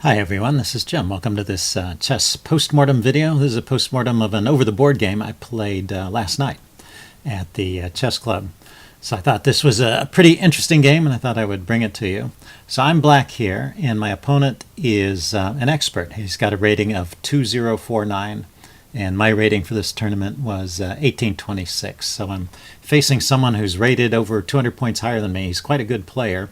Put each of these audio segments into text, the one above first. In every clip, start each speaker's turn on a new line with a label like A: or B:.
A: Hi everyone, this is Jim. Welcome to this chess postmortem video. This is a postmortem of an over-the-board game I played last night at the chess club. So I thought this was a pretty interesting game and I thought I would bring it to you. So I'm black here and my opponent is an expert. He's got a rating of 2049 and my rating for this tournament was 1826. So I'm facing someone who's rated over 200 points higher than me. He's quite a good player.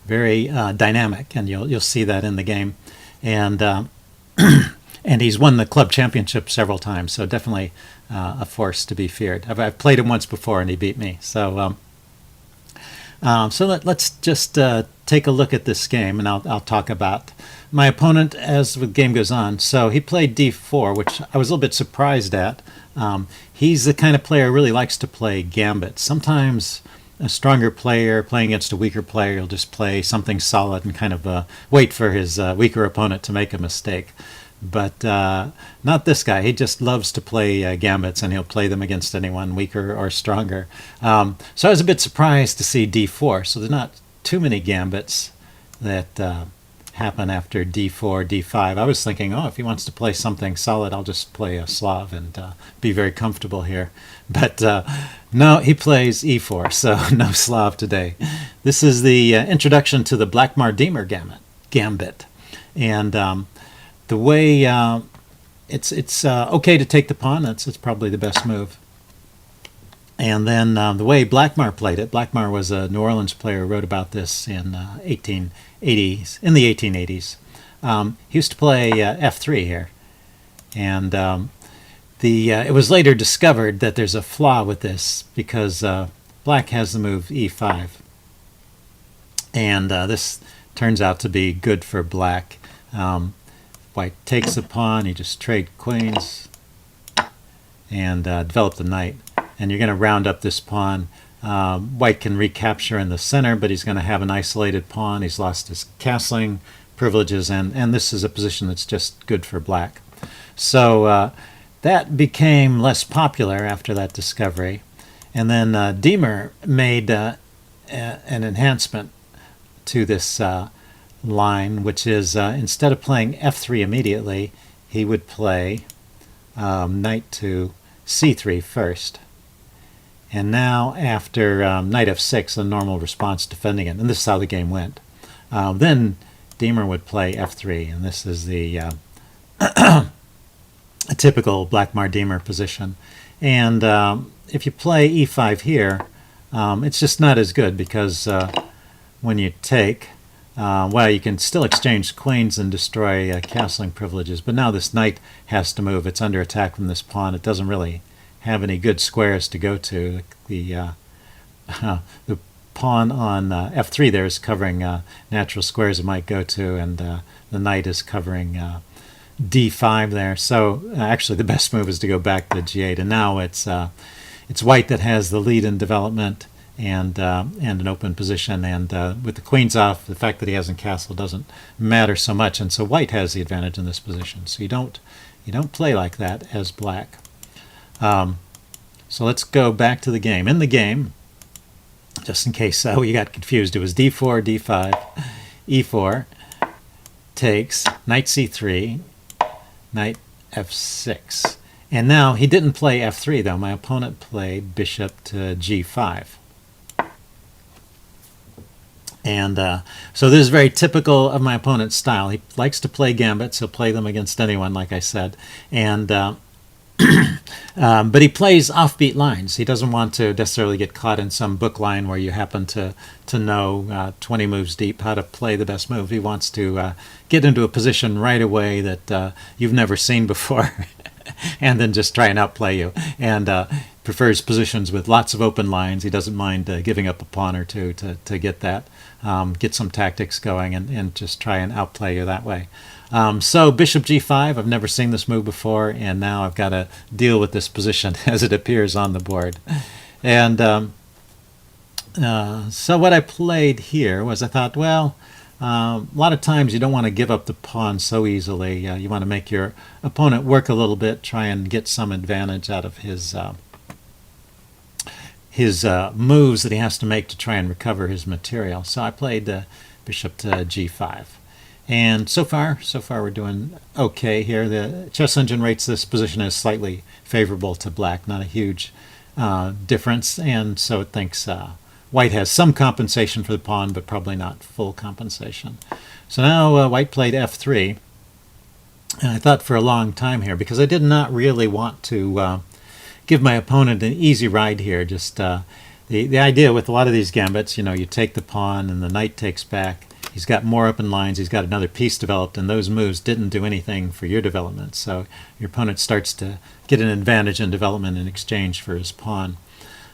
A: Very dynamic, and you'll see that in the game, and and he's won the club championship several times, so definitely a force to be feared. I've played him once before, and he beat me. So let's just take a look at this game, and I'll talk about my opponent as the game goes on. So he played d4, which I was a little bit surprised at. He's the kind of player who really likes to play gambit. Sometimes a stronger player playing against a weaker player, he'll just play something solid and kind of wait for his weaker opponent to make a mistake. But not this guy. He just loves to play gambits, and he'll play them against anyone weaker or stronger. So I was a bit surprised to see d4. So there's not too many gambits that happen after d4, d5. I was thinking, oh, if he wants to play something solid, I'll just play a Slav and be very comfortable here. But no, he plays e4, so no Slav today. This is the introduction to the Blackmar-Diemer gambit. And the way it's okay to take the pawn, it's probably the best move. And then the way Blackmar played it, Blackmar was a New Orleans player who wrote about this in the 1880s. He used to play f3 here. And it was later discovered that there's a flaw with this because black has the move e5. And this turns out to be good for black. White takes the pawn, you just trade queens and develop the knight. And you're going to round up this pawn. White can recapture in the center, but he's going to have an isolated pawn. He's lost his castling privileges, and this is a position that's just good for black. So that became less popular after that discovery. And then Diemer made an enhancement to this line, which is instead of playing f3 immediately, he would play knight to c3 first. And now after knight f6, a normal response defending it. And this is how the game went. Then Diemer would play f3, and this is the a typical Blackmar-Diemer position. And if you play e5 here, it's just not as good because when you take, well, you can still exchange queens and destroy castling privileges, but now this knight has to move. It's under attack from this pawn. It doesn't really have any good squares to go to. The pawn on f3 there is covering natural squares it might go to, and the knight is covering d5 there. So actually the best move is to go back to g8, and now it's white that has the lead in development and an open position, and with the queens off, the fact that he hasn't castled doesn't matter so much, and so white has the advantage in this position. So you don't play like that as black. So let's go back to the game. In the game, just in case you got confused, it was d4, d5, e4, takes, knight c3, knight f6. And now he didn't play f3 though. My opponent played bishop to g5. And so this is very typical of my opponent's style. He likes to play gambits. He'll play them against anyone, like I said. And but he plays offbeat lines. He doesn't want to necessarily get caught in some book line where you happen to know 20 moves deep how to play the best move. He wants to get into a position right away that you've never seen before and then just try and outplay you. And prefers positions with lots of open lines. He doesn't mind giving up a pawn or two to get that, get some tactics going and just try and outplay you that way. So bishop g5, I've never seen this move before, and now I've got to deal with this position as it appears on the board. And so what I played here was I thought, well, a lot of times you don't want to give up the pawn so easily. You want to make your opponent work a little bit, try and get some advantage out of his moves that he has to make to try and recover his material. So I played bishop to g5. And so far we're doing okay here. The chess engine rates this position as slightly favorable to black, not a huge difference, and so it thinks white has some compensation for the pawn, but probably not full compensation. So now white played f3, and I thought for a long time here, because I did not really want to give my opponent an easy ride here. Just the idea with a lot of these gambits, you take the pawn and the knight takes back. He's got more open lines, he's got another piece developed, and those moves didn't do anything for your development. So your opponent starts to get an advantage in development in exchange for his pawn.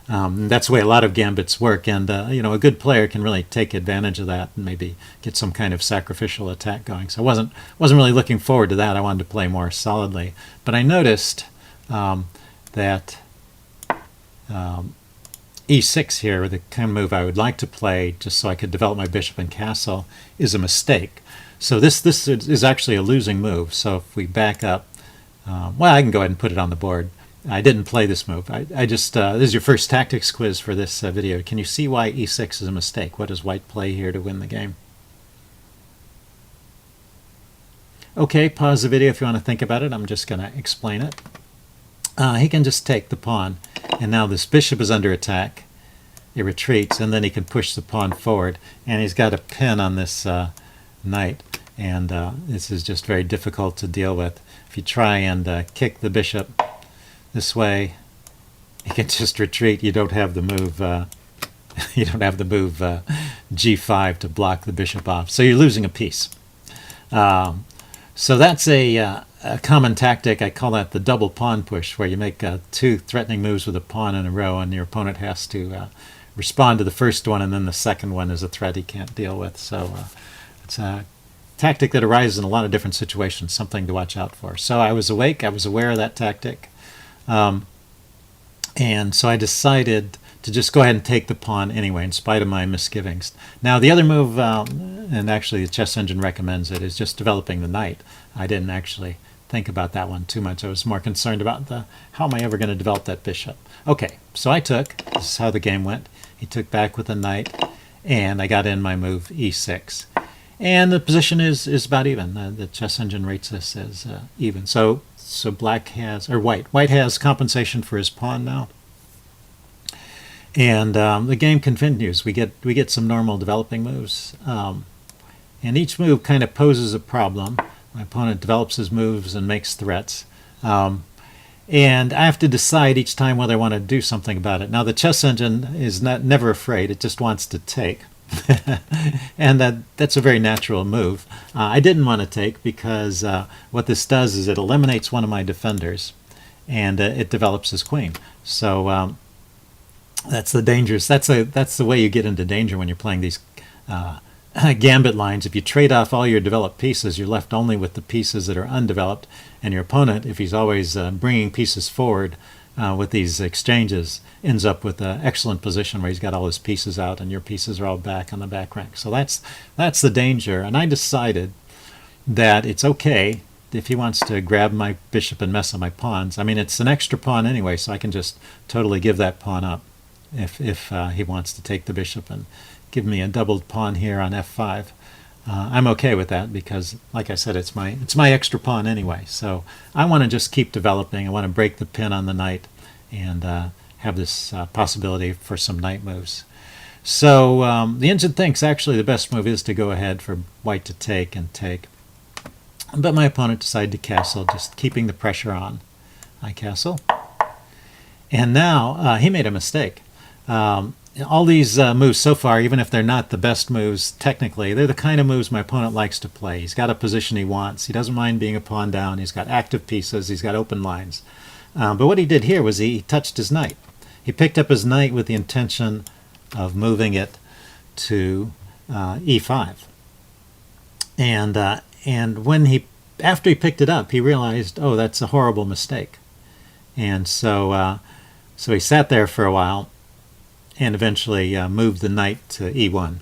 A: That's the way a lot of gambits work, and a good player can really take advantage of that and maybe get some kind of sacrificial attack going. So I wasn't really looking forward to that. I wanted to play more solidly. But I noticed that e6 here, the kind of move I would like to play just so I could develop my bishop and castle, is a mistake. So this is actually a losing move. So if we back up, well, I can go ahead and put it on the board. I didn't play this move. I just this is your first tactics quiz for this video. Can you see why e6 is a mistake? What does white play here to win the game? Okay, pause the video if you want to think about it. I'm just going to explain it. He can just take the pawn, and now this bishop is under attack. It retreats, and then he can push the pawn forward, and he's got a pin on this knight, and this is just very difficult to deal with. If you try and kick the bishop this way, he can just retreat. You don't have the move. You don't have the move g5 to block the bishop off, so you're losing a piece. So that's a common tactic. I call that the double pawn push, where you make two threatening moves with a pawn in a row, and your opponent has to respond to the first one, and then the second one is a threat he can't deal with. So it's a tactic that arises in a lot of different situations, something to watch out for. So I was awake, I was aware of that tactic, and so I decided to just go ahead and take the pawn anyway, in spite of my misgivings. Now the other move, and actually the chess engine recommends it, is just developing the knight. I didn't actually think about that one too much. I was more concerned about how am I ever going to develop that bishop. Okay, so I took, this is how the game went. He took back with a knight, and I got in my move e6. And the position is about even. The chess engine rates this as even. So black has, or white has compensation for his pawn now. And the game continues. We get some normal developing moves, and each move kind of poses a problem. My opponent develops his moves and makes threats, and I have to decide each time whether I want to do something about it. Now the chess engine is never afraid; it just wants to take, and that's a very natural move. I didn't want to take because what this does is it eliminates one of my defenders, and it develops his queen. So that's the dangerous. That's the way you get into danger when you're playing these gambit lines. If you trade off all your developed pieces, you're left only with the pieces that are undeveloped, and your opponent, if he's always bringing pieces forward with these exchanges, ends up with an excellent position where he's got all his pieces out and your pieces are all back on the back rank. So that's the danger, and I decided that it's okay if he wants to grab my bishop and mess up my pawns. I mean, it's an extra pawn anyway, so I can just totally give that pawn up if he wants to take the bishop and give me a doubled pawn here on f5. I'm okay with that because, like I said, it's my extra pawn anyway. So I want to just keep developing. I want to break the pin on the knight and have this possibility for some knight moves. So the engine thinks actually the best move is to go ahead for white to take and take. But my opponent decided to castle, just keeping the pressure on. I castle. And now he made a mistake. All these moves so far, even if they're not the best moves technically, they're the kind of moves my opponent likes to play. He's got a position he wants. He doesn't mind being a pawn down. He's got active pieces. He's got open lines. But what he did here was he touched his knight. He picked up his knight with the intention of moving it to e5. And when after he picked it up, he realized, oh, that's a horrible mistake. And so he sat there for a while and eventually moved the knight to e1.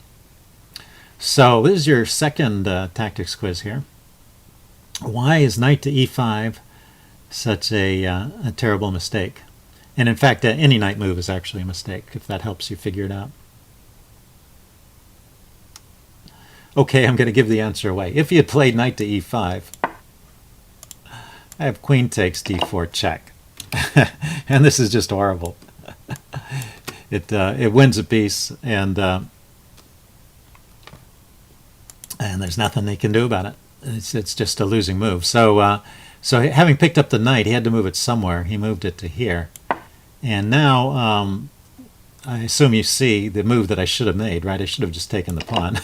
A: So this is your second tactics quiz here. Why is knight to e5 such a terrible mistake? And in fact, any knight move is actually a mistake, if that helps you figure it out. okay, I'm going to give the answer away. If he had played knight to e5, I have queen takes d4 check. And this is just horrible. It wins a piece, and there's nothing they can do about it. It's just a losing move. So having picked up the knight, he had to move it somewhere. He moved it to here, and now I assume you see the move that I should have made, right? I should have just taken the pawn.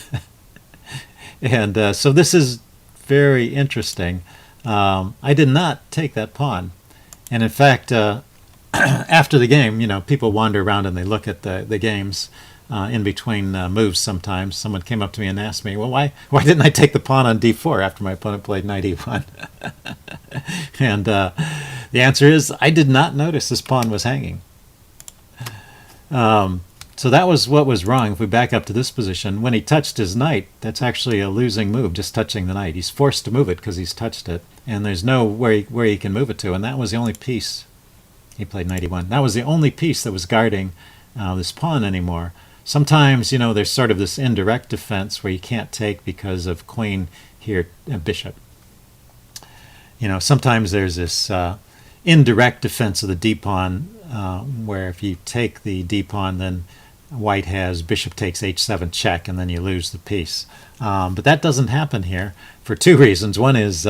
A: And so this is very interesting. I did not take that pawn, and in fact, after the game, people wander around and they look at the games in between moves. Sometimes someone came up to me and asked me, well, why didn't I take the pawn on d4 after my opponent played knight e1? And the answer is, I did not notice this pawn was hanging. So that was what was wrong. If we back up to this position, when he touched his knight, that's actually a losing move, just touching the knight. He's forced to move it because he's touched it, and there's no where he can move it to, and that was the only piece. He played knight e1. That was the only piece that was guarding this pawn anymore. Sometimes, there's sort of this indirect defense where you can't take because of queen here, bishop. Sometimes there's this indirect defense of the d-pawn where if you take the d-pawn, then white has bishop takes h7 check, and then you lose the piece. But that doesn't happen here for two reasons. One is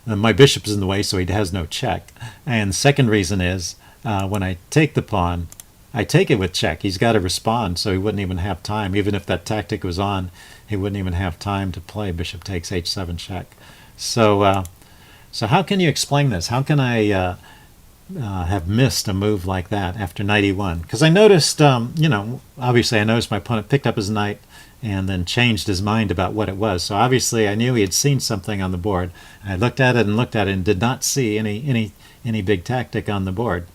A: my bishop is in the way, so he has no check. And the second reason is when I take the pawn, I take it with check. He's got to respond, so he wouldn't even have time. Even if that tactic was on, he wouldn't even have time to play bishop takes h7 check. So how can you explain this? How can I have missed a move like that after knight e1? Because I noticed, obviously I noticed my opponent picked up his knight and then changed his mind about what it was. So obviously I knew he had seen something on the board. I looked at it and did not see any big tactic on the board.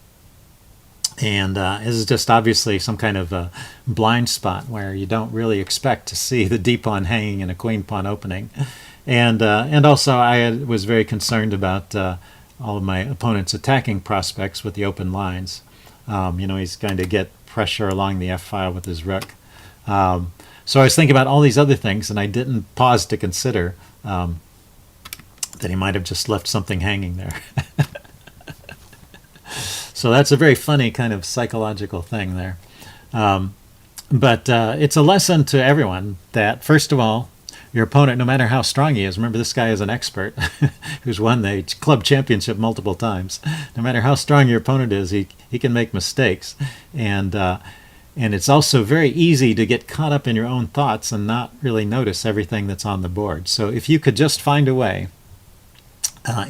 A: And this is just obviously some kind of a blind spot where you don't really expect to see the d-pawn hanging and a queen pawn opening. And also I was very concerned about all of my opponent's attacking prospects with the open lines. He's going to get pressure along the f-file with his rook. So I was thinking about all these other things, and I didn't pause to consider that he might have just left something hanging there. So that's a very funny kind of psychological thing there. But it's a lesson to everyone that, first of all, your opponent, no matter how strong he is, remember this guy is an expert who's won the club championship multiple times. No matter how strong your opponent is, he can make mistakes. And it's also very easy to get caught up in your own thoughts and not really notice everything that's on the board. So if you could just find a way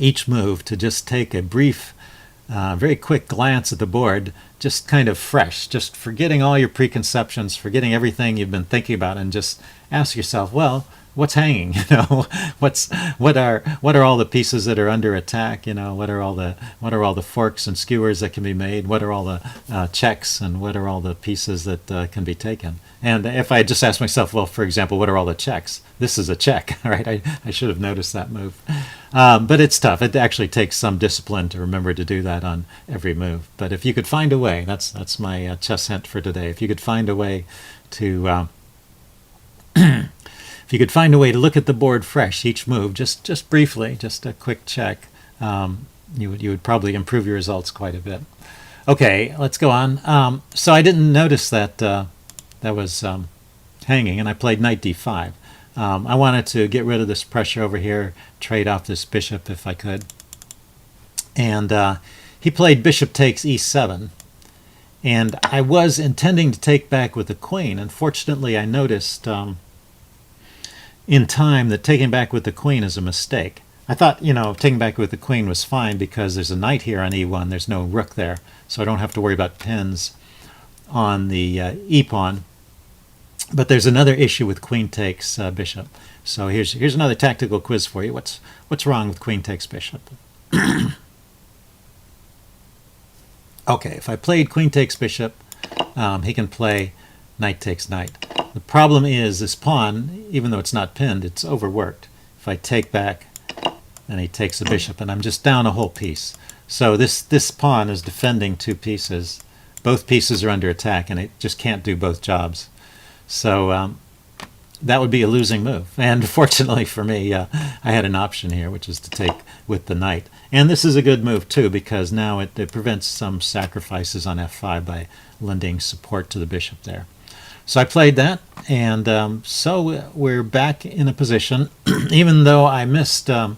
A: each move to just take a brief very quick glance at the board, just kind of fresh, just forgetting all your preconceptions, forgetting everything you've been thinking about, and just ask yourself, well, what's hanging? What are all the pieces that are under attack? What are all the forks and skewers that can be made? What are all the checks, and what are all the pieces that can be taken? And if I just ask myself, well, for example, what are all the checks? This is a check, right? I should have noticed that move. But it's tough. It actually takes some discipline to remember to do that on every move. But if you could find a way, that's my chess hint for today. If you could find a way to if you could find a way to look at the board fresh, each move, just briefly, just a quick check, you would probably improve your results quite a bit. Okay, let's go on. So I didn't notice that that was hanging, and I played knight d5. I wanted to get rid of this pressure over here, trade off this bishop if I could. And he played bishop takes e7. And I was intending to take back with the queen. Unfortunately, I noticed in time that taking back with the queen is a mistake. I thought, taking back with the queen was fine because there's a knight here on e1. There's no rook there, so I don't have to worry about pins on the e-pawn. But there's another issue with queen takes bishop. So here's another tactical quiz for you. What's wrong with queen takes bishop? Okay, if I played queen takes bishop, he can play knight takes knight. The problem is this pawn, even though it's not pinned, it's overworked. If I take back, then he takes the bishop, and I'm just down a whole piece. So this pawn is defending two pieces. Both pieces are under attack, and it just can't do both jobs. So that would be a losing move. And fortunately for me, I had an option here, which is to take with the knight. And this is a good move too, because now it prevents some sacrifices on f5 by lending support to the bishop there. So I played that, and so we're back in a position, even though I missed, and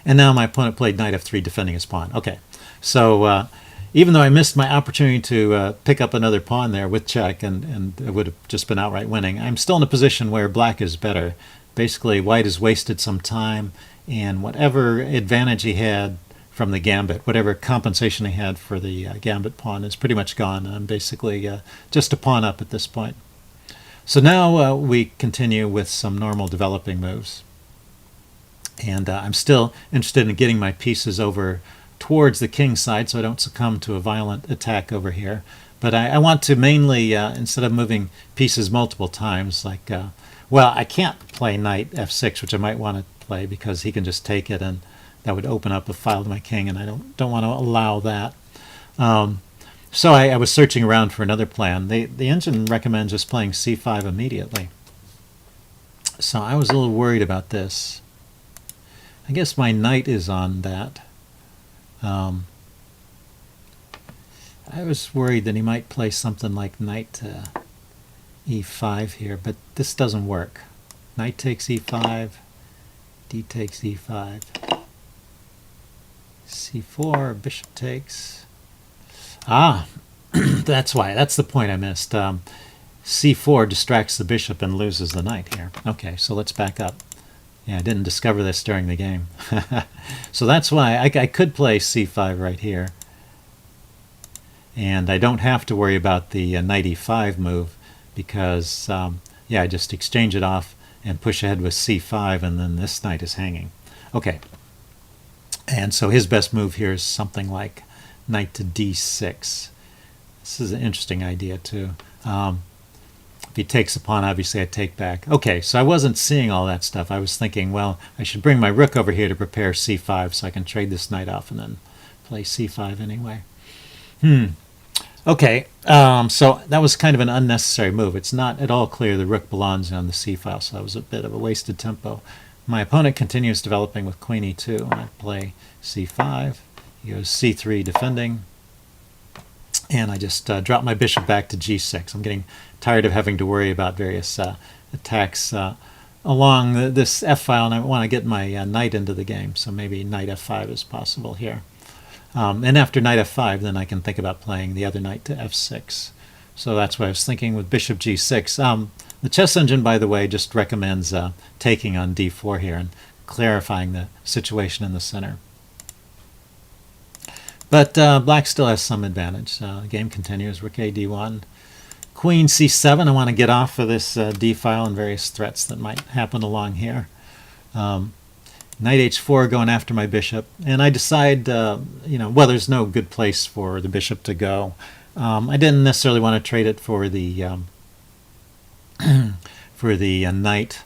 A: now my opponent played knight f3 defending his pawn. Okay, so even though I missed my opportunity to pick up another pawn there with check, and it would have just been outright winning, I'm still in a position where black is better. Basically, white has wasted some time, and whatever advantage he had from the gambit, whatever compensation he had for the gambit pawn is pretty much gone. I'm basically just a pawn up at this point. So now we continue with some normal developing moves. And I'm still interested in getting my pieces over towards the king side so I don't succumb to a violent attack over here. But I want to mainly, instead of moving pieces multiple times, like, well, I can't play knight f6, which I might want to play because he can just take it, and that would open up a file to my king, and I don't want to allow that. So I was searching around for another plan. The engine recommends just playing c5 immediately. So I was a little worried about this. I guess my knight is on that. I was worried that he might play something like knight to e5 here, but this doesn't work. Knight takes e5, d takes e5. c4, bishop takes. Ah, that's why. That's the point I missed. c4 distracts the bishop and loses the knight here. Okay, so let's back up. Yeah, I didn't discover this during the game. So that's why I could play c5 right here. And I don't have to worry about the knight e5 move because, yeah, I just exchange it off and push ahead with c5, and then this knight is hanging. Okay. And so his best move here is something like knight to d6. This is an interesting idea too. If he takes a pawn, obviously I take back. Okay, so I wasn't seeing all that stuff. I was thinking, well, I should bring my rook over here to prepare c5 so I can trade this knight off and then play c5 anyway. Okay, so that was kind of an unnecessary move. It's not at all clear the rook belongs on the c file, so that was a bit of a wasted tempo. My opponent continues developing with queen e2, and I play c5. He goes c3 defending, and I just drop my bishop back to g6. I'm getting tired of having to worry about various attacks along this f-file, and I want to get my knight into the game, so maybe knight f5 is possible here. And after knight f5, then I can think about playing the other knight to f6. So that's what I was thinking with bishop g6. The chess engine, by the way, just recommends taking on d4 here and clarifying the situation in the center. But black still has some advantage. The game continues. Rook a d1. Queen c7. I want to get off of this d file and various threats that might happen along here. Knight h4 going after my bishop. And I decide, you know, well, there's no good place for the bishop to go. I didn't necessarily want to trade it for the knight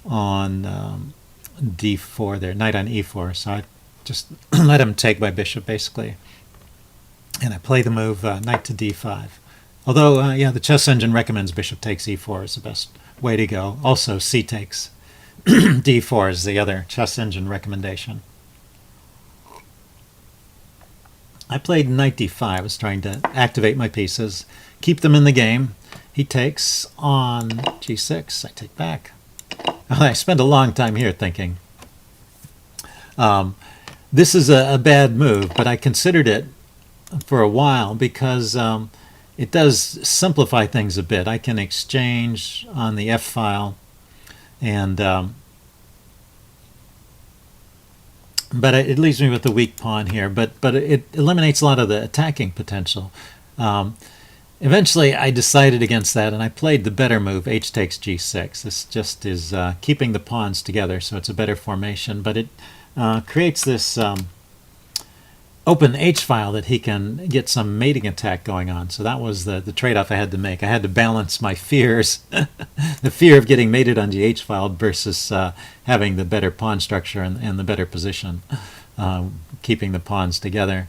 A: on d4 there, knight on e4. So I just let him take my bishop basically, and I play the move knight to d5. Although, yeah, the chess engine recommends bishop takes e4 is the best way to go. Also, c takes d4 is the other chess engine recommendation. I played knight d5. I was trying to activate my pieces, keep them in the game. He takes on g6. I take back. I spent a long time here thinking. This is a bad move, but I considered it for a while because it does simplify things a bit. I can exchange on the F file, and but it leaves me with the weak pawn here. But it eliminates a lot of the attacking potential. Eventually, I decided against that, and I played the better move, h takes g6. This just is keeping the pawns together, so it's a better formation. But it creates this open h-file that he can get some mating attack going on. So that was the trade-off I had to make. I had to balance my fears, the fear of getting mated on the h-file versus having the better pawn structure and the better position, keeping the pawns together.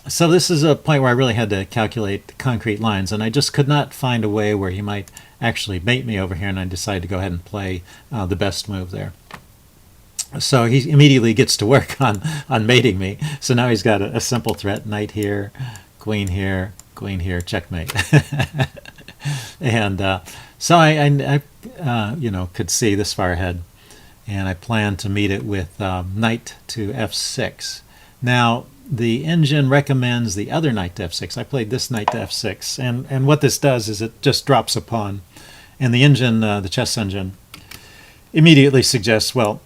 A: So this is a point where I really had to calculate concrete lines, and I just could not find a way where he might actually mate me over here, and I decide to go ahead and play the best move there. So he immediately gets to work on mating me. So now he's got a simple threat: knight here, queen here, checkmate. And so I could see this far ahead, and I planned to meet it with knight to f6. Now the engine recommends the other knight to f6. I played this knight to f6, and what this does is it just drops a pawn, and the engine, the chess engine, immediately suggests, well,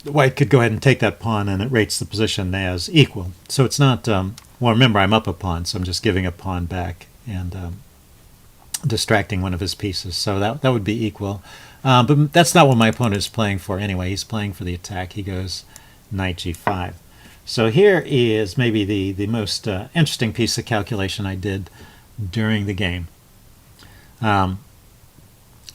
A: white could go ahead and take that pawn, and it rates the position as equal. So it's not, well, remember, I'm up a pawn, so I'm just giving a pawn back and distracting one of his pieces. So that would be equal. But that's not what my opponent is playing for anyway. He's playing for the attack. He goes knight g5. So here is maybe the most interesting piece of calculation I did during the game.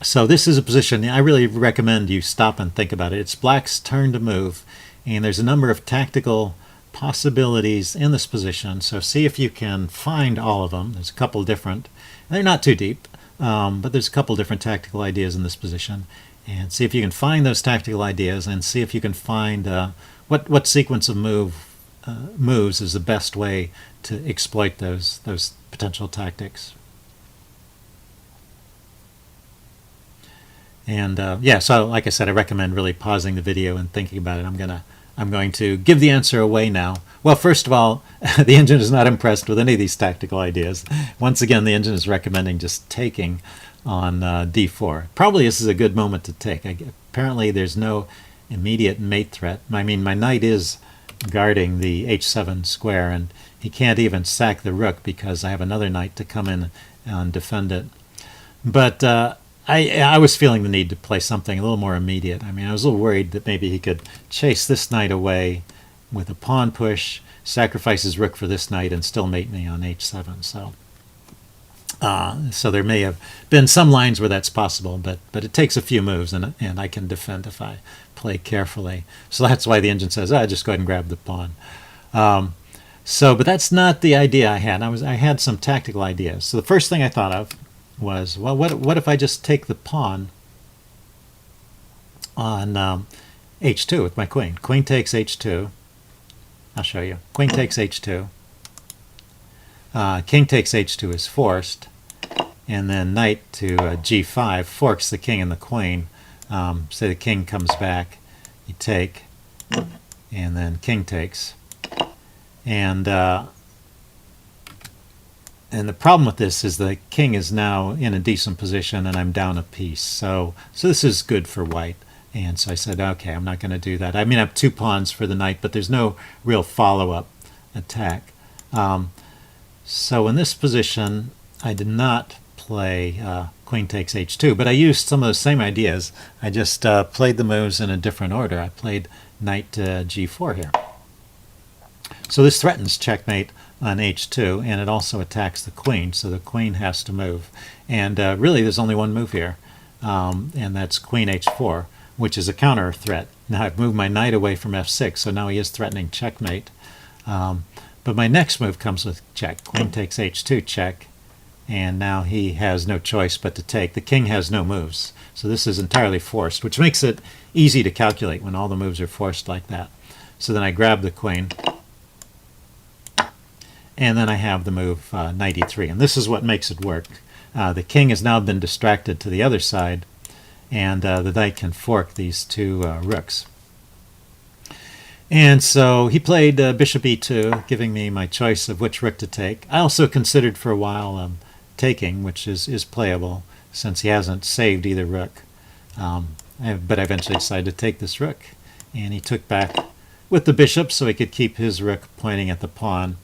A: So this is a position I really recommend you stop and think about it. It's black's turn to move, and there's a number of tactical possibilities in this position. So see if you can find all of them. There's a couple different. They're not too deep, but there's a couple different tactical ideas in this position. And see if you can find those tactical ideas, and see if you can find what sequence of moves is the best way to exploit those potential tactics. And yeah, so like I said, I recommend really pausing the video and thinking about it. I'm going to give the answer away now. Well, first of all, the engine is not impressed with any of these tactical ideas. Once again, the engine is recommending just taking on d4. Probably this is a good moment to take. Apparently there's no immediate mate threat. I mean, my knight is guarding the h7 square, and he can't even sack the rook because I have another knight to come in and defend it. But I was feeling the need to play something a little more immediate. I mean, I was a little worried that maybe he could chase this knight away with a pawn push, sacrifice his rook for this knight, and still mate me on h7. So there may have been some lines where that's possible, but it takes a few moves, and I can defend if I play carefully. So that's why the engine says, just go ahead and grab the pawn. But that's not the idea I had. I had some tactical ideas. So the first thing I thought of was, well, what if I just take the pawn on h2 with my queen? Queen takes h2. I'll show you. Queen takes h2. King takes h2 is forced, and then knight to g5 forks the king and the queen. Say the king comes back, you take, and then king takes. And the problem with this is the king is now in a decent position, and I'm down a piece. So this is good for white. And so I said, okay, I'm not going to do that. I mean, I have two pawns for the knight, but there's no real follow-up attack. So in this position, I did not play queen takes h2, but I used some of those same ideas. I just played the moves in a different order. I played knight to g4 here. So this threatens checkmate on h2, and it also attacks the queen, so the queen has to move. And really, there's only one move here, and that's queen h4, which is a counter threat. Now I've moved my knight away from f6, so now he is threatening checkmate. But my next move comes with check. Queen takes h2, check, and now he has no choice but to take. The king has no moves, so this is entirely forced, which makes it easy to calculate when all the moves are forced like that. So then I grab the queen, and then I have the move knight e3, and this is what makes it work. The king has now been distracted to the other side, and the knight can fork these two rooks. And so he played bishop e2, giving me my choice of which rook to take. I also considered for a while taking, which is playable since he hasn't saved either rook. But I eventually decided to take this rook, and he took back with the bishop so he could keep his rook pointing at the pawn.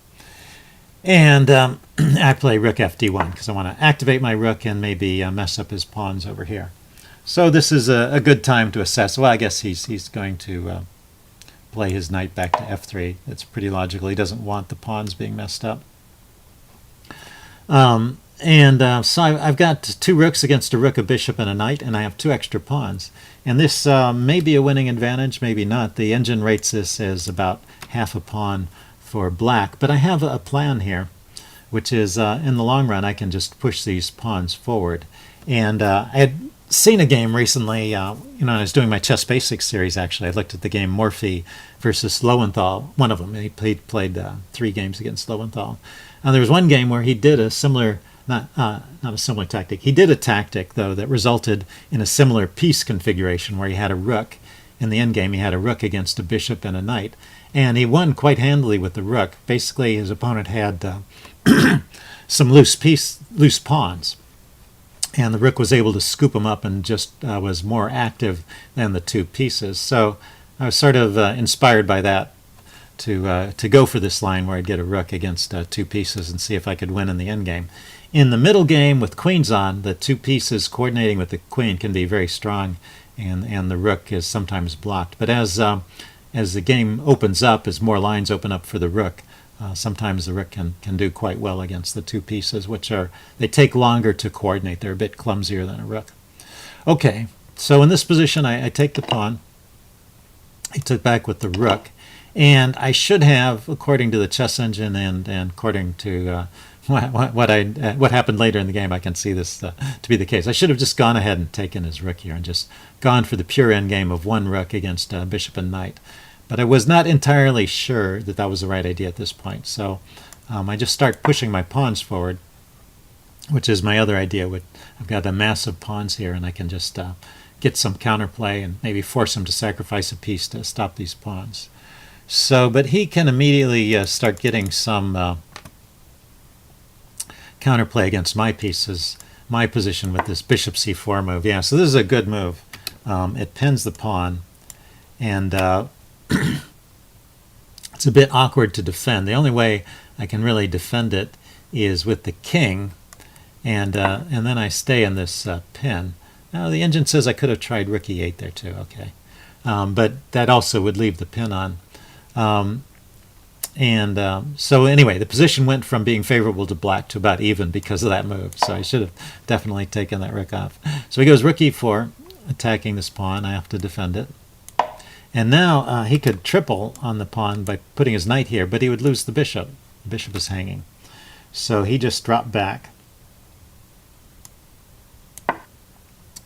A: And I play rook fd1 because I want to activate my rook and maybe mess up his pawns over here. So this is a good time to assess. Well, I guess he's going to play his knight back to f3. That's pretty logical. He doesn't want the pawns being messed up. So I've got two rooks against a rook, a bishop, and a knight, and I have two extra pawns. And this may be a winning advantage, maybe not. The engine rates this as about half a pawn for black, but I have a plan here, which is in the long run I can just push these pawns forward. And I had seen a game recently, I was doing my Chess Basics series, actually. I looked at the game Morphy versus Lowenthal, one of them. And he played 3 games against Lowenthal. And there was one game where he did a similar, not a similar tactic. He did a tactic, though, that resulted in a similar piece configuration where he had a rook. In the endgame, he had a rook against a bishop and a knight. And he won quite handily with the rook. Basically, his opponent had some loose pawns. And the rook was able to scoop him up and just was more active than the 2 pieces. So I was sort of inspired by that to go for this line where I'd get a rook against 2 pieces and see if I could win in the endgame. In the middle game with queens on, the 2 pieces coordinating with the queen can be very strong, and the rook is sometimes blocked. But as the game opens up, as more lines open up for the rook, sometimes the rook can do quite well against the 2 pieces, they take longer to coordinate. They're a bit clumsier than a rook. Okay, so in this position, I take the pawn. I took back with the rook, and I should have, according to the chess engine and according to what happened later in the game, I can see this to be the case. I should have just gone ahead and taken his rook here and just gone for the pure endgame of 1 rook against bishop and knight. But I was not entirely sure that that was the right idea at this point. So I just start pushing my pawns forward, which is my other idea. I've got a massive pawns here, and I can just get some counterplay and maybe force him to sacrifice a piece to stop these pawns. So, but he can immediately start getting some counterplay against my pieces, my position with this bishop c4 move. Yeah, so this is a good move. It pins the pawn, and it's a bit awkward to defend. The only way I can really defend it is with the king, and then I stay in this pin. Now the engine says I could have tried rook e8 there too. Okay, but that also would leave the pin on. So anyway, the position went from being favorable to black to about even because of that move. So I should have definitely taken that rook off. So he goes rook e4, attacking this pawn. I have to defend it. And now he could triple on the pawn by putting his knight here, but he would lose the bishop. The bishop is hanging. So he just dropped back.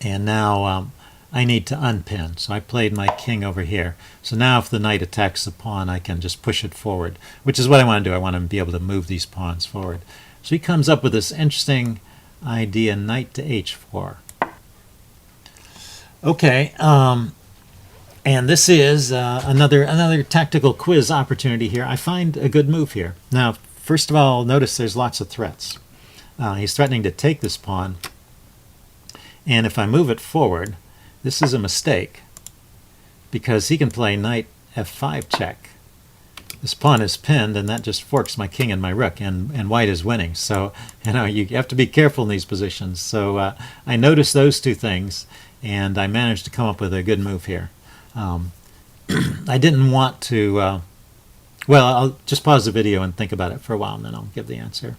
A: And now I need to unpin. So I played my king over here. So now if the knight attacks the pawn, I can just push it forward, which is what I want to do. I want to be able to move these pawns forward. So he comes up with this interesting idea, knight to h4. Okay, and this is another tactical quiz opportunity here. I find a good move here. Now, first of all, notice there's lots of threats. He's threatening to take this pawn, and if I move it forward, this is a mistake because he can play knight f5 check. This pawn is pinned, and that just forks my king and my rook, and white is winning. So you have to be careful in these positions. So I noticed those 2 things, and I managed to come up with a good move here. I didn't want to, well, I'll just pause the video and think about it for a while, and then I'll give the answer.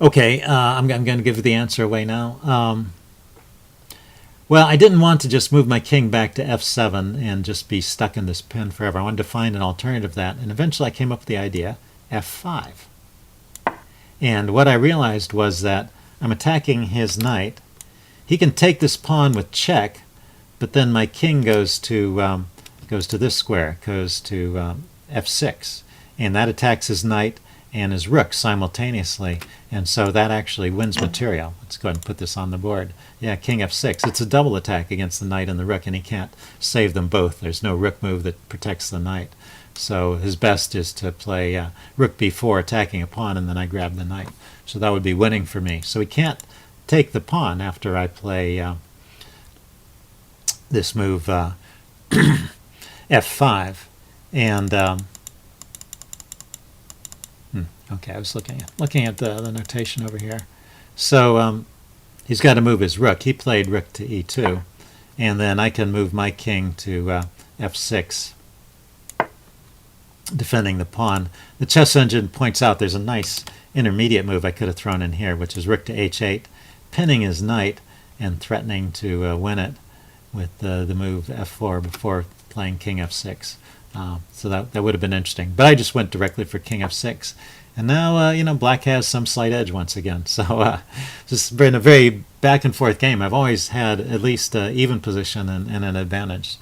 A: Okay, I'm going to give the answer away now. Well, I didn't want to just move my king back to f7 and just be stuck in this pin forever. I wanted to find an alternative to that, and eventually I came up with the idea f5. And what I realized was that I'm attacking his knight. He can take this pawn with check, but then my king goes to this square, goes to f6, and that attacks his knight and his rook simultaneously, and so that actually wins material. Let's go ahead and put this on the board. Yeah, king f6. It's a double attack against the knight and the rook, and he can't save them both. There's no rook move that protects the knight. So his best is to play rook b4, attacking a pawn, and then I grab the knight. So that would be winning for me. So he can't take the pawn after I play this move f5, and okay, I was looking at the notation over here. So he's got to move his rook. He played rook to e2, and then I can move my king to f6, defending the pawn. The chess engine points out there's a nice intermediate move I could have thrown in here, which is rook to h8, pinning his knight and threatening to win it with the move f4 before playing king f6. So that would have been interesting. But I just went directly for king f6. And now, black has some slight edge once again. So this has been a very back and forth game. I've always had at least even position and an advantage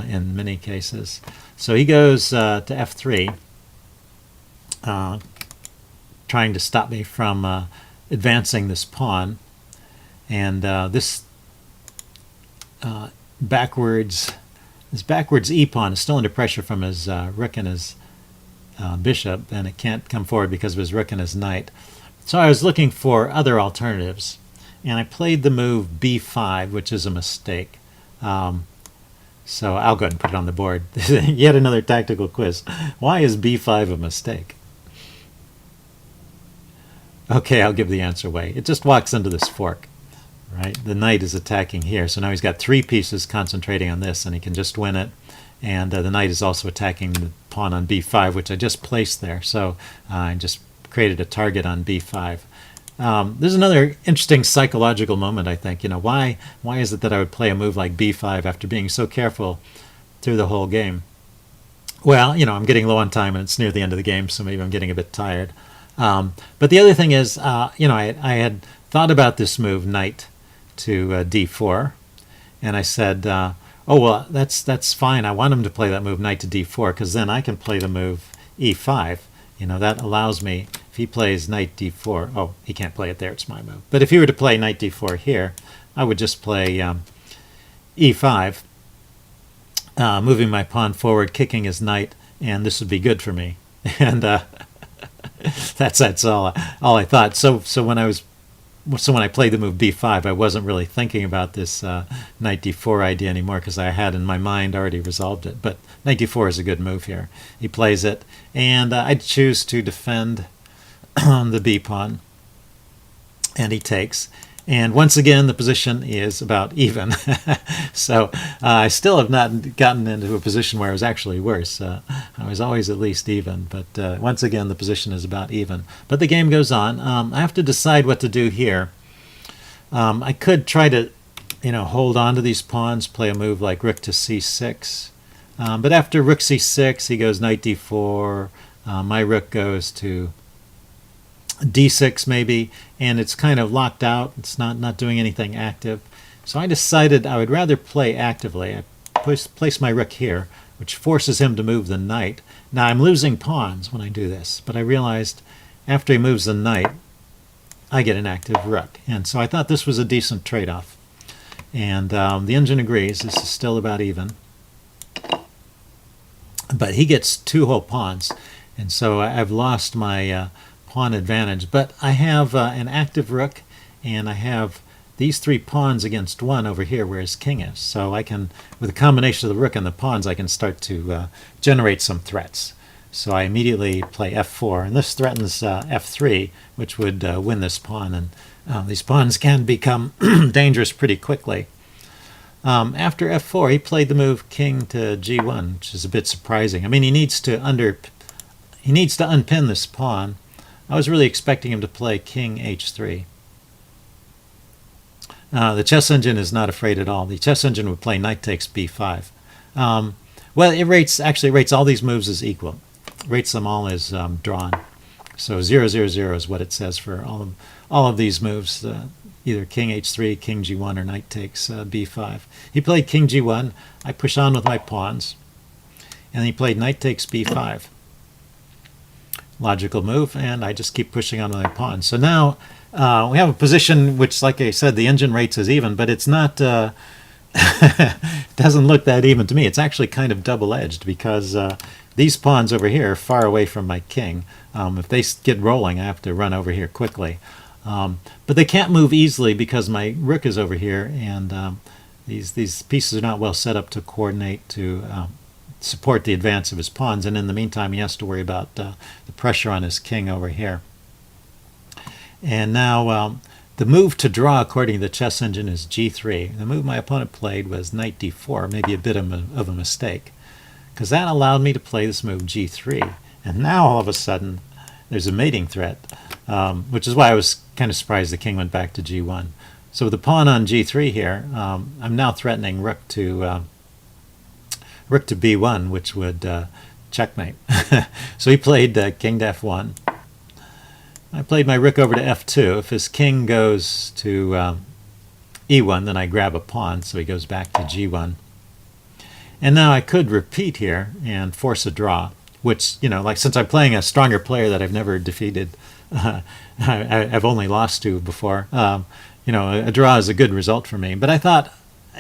A: in many cases. So he goes to f3, trying to stop me from advancing this pawn. And this backwards e-pawn is still under pressure from his rook and his bishop, and it can't come forward because of his rook and his knight. So I was looking for other alternatives, and I played the move b5, which is a mistake. So I'll go ahead and put it on the board. Yet another tactical quiz. Why is b5 a mistake? Okay, I'll give the answer away. It just walks into this fork. Right, the knight is attacking here, so now he's got 3 pieces concentrating on this, and he can just win it. And the knight is also attacking the pawn on b5, which I just placed there. So I just created a target on b5. There's another interesting psychological moment, I think. Why is it that I would play a move like b5 after being so careful through the whole game? Well, I'm getting low on time, and it's near the end of the game, so maybe I'm getting a bit tired. But the other thing is, I had thought about this move, knight to d4, and I said, oh well, that's fine. I want him to play that move, knight to d4, because then I can play the move e5. That allows me, if he plays knight d4, oh, he can't play it there, it's my move. But if he were to play knight d4 here, I would just play e5, moving my pawn forward, kicking his knight, and this would be good for me. And that's all I thought. So when I played the move b5, I wasn't really thinking about this knight d4 idea anymore, because I had in my mind already resolved it. But knight d4 is a good move here. He plays it, and I choose to defend the b pawn, and he takes. And once again, the position is about even. So I still have not gotten into a position where I was actually worse. I was always at least even, but once again, the position is about even. But the game goes on. I have to decide what to do here. I could try to, hold on to these pawns, play a move like rook to c6. But after rook c6, he goes knight d4. My rook goes to d6 maybe, and it's kind of locked out. It's not doing anything active. So I decided I would rather play actively. I place my rook here, which forces him to move the knight. Now I'm losing pawns when I do this, but I realized after he moves the knight, I get an active rook. And so I thought this was a decent trade-off. And the engine agrees. This is still about even. But he gets 2 whole pawns, and so I've lost my pawn advantage. But I have an active rook, and I have these 3 pawns against 1 over here where his king is. So I can, with a combination of the rook and the pawns, I can start to generate some threats. So I immediately play f4, and this threatens f3, which would win this pawn, and these pawns can become dangerous pretty quickly. After f4, he played the move king to g1, which is a bit surprising. I mean, he needs to unpin this pawn. I was really expecting him to play king h3. The chess engine is not afraid at all. The chess engine would play knight takes b5. Well, it actually rates all these moves as equal. It rates them all as drawn. So 0, 0, 0 is what it says for all of these moves. Either king h3, king g1, or knight takes b5. He played king g1. I push on with my pawns. And he played knight takes b5. Logical move, and I just keep pushing on with my pawns. So now we have a position which, like I said, the engine rates as even, but it's not, it doesn't look that even to me. It's actually kind of double-edged, because these pawns over here are far away from my king. If they get rolling, I have to run over here quickly. But they can't move easily because my rook is over here, and these pieces are not well set up to coordinate to support the advance of his pawns, and in the meantime he has to worry about the pressure on his king over here. And now the move to draw according to the chess engine is g3. The move my opponent played was knight d4, maybe a bit of a mistake, because that allowed me to play this move g3. And now all of a sudden there's a mating threat, which is why I was kind of surprised the king went back to g1. So with the pawn on g3 here, I'm now threatening rook to b1, which would checkmate. So he played king to f1. I played my rook over to f2. If his king goes to e1, then I grab a pawn, so he goes back to g1. And now I could repeat here and force a draw, which, like since I'm playing a stronger player that I've never defeated, I've only lost to before, a draw is a good result for me. But I thought,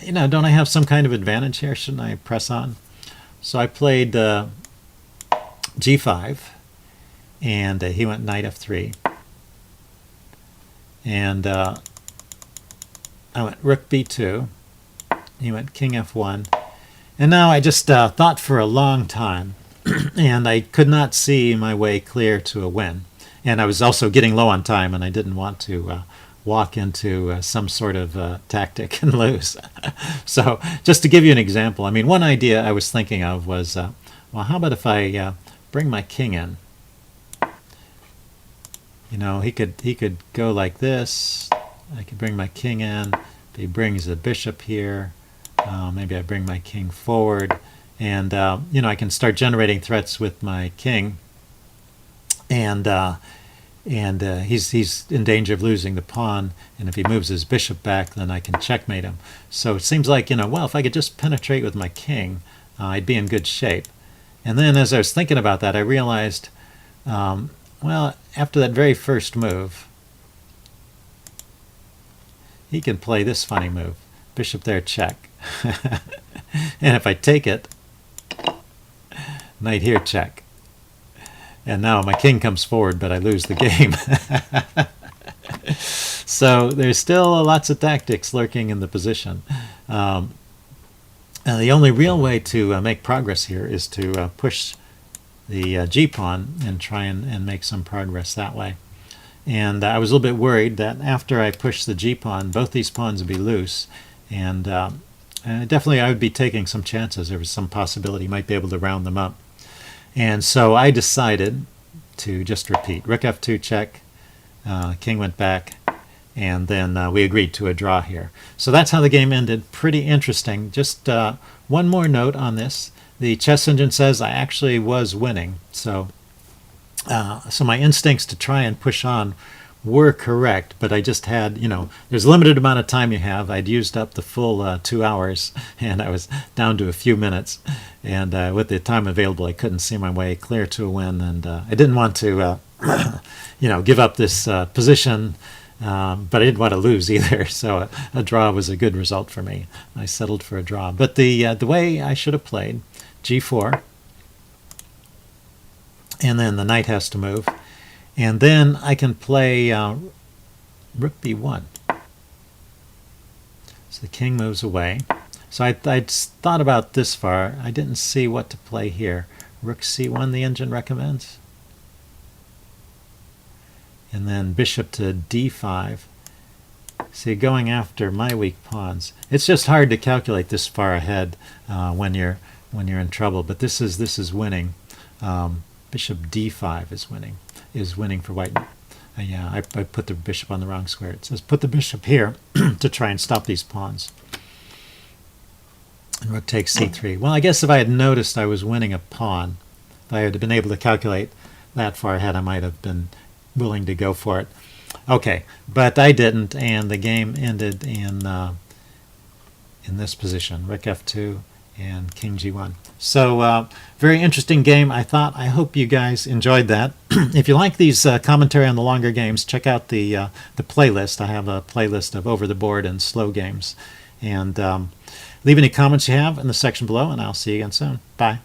A: don't I have some kind of advantage here? Shouldn't I press on? So I played g5, and he went knight f3. And I went rook b2. He went king f1. And now I just thought for a long time, and I could not see my way clear to a win. And I was also getting low on time, and I didn't want to walk into some sort of tactic and lose. So just to give you an example, one idea I was thinking of was, well, how about if I bring my king in? He could go like this. I could bring my king in. If he brings the bishop here, maybe I bring my king forward, and I can start generating threats with my king, and he's in danger of losing the pawn, and if he moves his bishop back, then I can checkmate him. So it seems like, well, if I could just penetrate with my king, I'd be in good shape. And then as I was thinking about that, I realized, well, after that very first move, he can play this funny move. Bishop there, check. And if I take it, knight here, check. And now my king comes forward, but I lose the game. So there's still lots of tactics lurking in the position. And the only real way to make progress here is to push the g-pawn and try and make some progress that way. And I was a little bit worried that after I push the g-pawn, both these pawns would be loose, and definitely I would be taking some chances. There was some possibility he might be able to round them up. And so I decided to just repeat. Rook f2 check, king went back, and then we agreed to a draw here. So that's how the game ended. Pretty interesting. Just one more note on this. The chess engine says I actually was winning. So my instincts to try and push on were correct, but I just had, there's a limited amount of time you have. I'd used up the full 2 hours, and I was down to a few minutes. And with the time available, I couldn't see my way clear to a win, and I didn't want to, give up this position, but I didn't want to lose either. So a draw was a good result for me. I settled for a draw. But the way I should have played, g4, and then the knight has to move. And then I can play rook b1. So the king moves away. So I'd thought about this far. I didn't see what to play here. Rook c1 the engine recommends. And then bishop to d5. See, going after my weak pawns. It's just hard to calculate this far ahead when you're in trouble. But this is winning. Bishop d5 is winning for white. Yeah, I put the bishop on the wrong square. It says put the bishop here to try and stop these pawns. And rook takes c3. Well, I guess if I had noticed I was winning a pawn, if I had been able to calculate that far ahead, I might have been willing to go for it. Okay, but I didn't, and the game ended in this position, rook f2 and king g1. So very interesting game. I hope you guys enjoyed that. If you like these commentary on the longer games, check out the playlist. I have a playlist of over the board and slow games. And leave any comments you have in the section below, and I'll see you again soon. Bye.